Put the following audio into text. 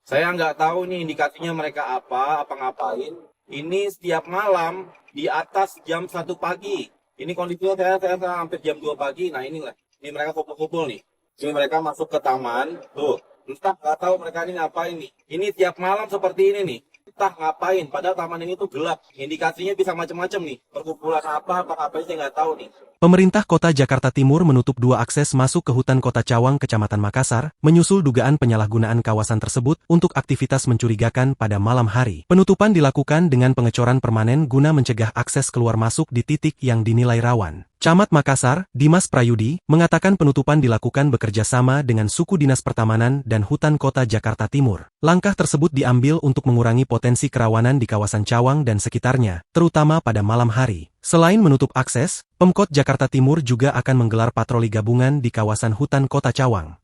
Saya nggak tahu nih indikasinya mereka apa ngapain. Ini setiap malam di atas jam 1 pagi. Ini kondisinya saya hampir jam 2 pagi. Nah inilah, ini mereka kumpul-kumpul nih. Ini mereka masuk ke taman. Tuh, entah nggak tahu mereka ini ngapain nih. Ini tiap malam seperti ini nih. Entah ngapain, padahal taman ini tuh gelap. Indikasinya bisa macam-macam nih. Perkumpulan apa ngapain saya nggak tahu nih. Pemerintah Kota Jakarta Timur menutup 2 akses masuk ke hutan Kota Cawang, Kecamatan Makassar, menyusul dugaan penyalahgunaan kawasan tersebut untuk aktivitas mencurigakan pada malam hari. Penutupan dilakukan dengan pengecoran permanen guna mencegah akses keluar masuk di titik yang dinilai rawan. Camat Makassar, Dimas Prayudi, mengatakan penutupan dilakukan bekerja sama dengan Suku Dinas Pertamanan dan Hutan Kota Jakarta Timur. Langkah tersebut diambil untuk mengurangi potensi kerawanan di kawasan Cawang dan sekitarnya, terutama pada malam hari. Selain menutup akses, Pemkot Jakarta Timur juga akan menggelar patroli gabungan di kawasan hutan Kota Cawang.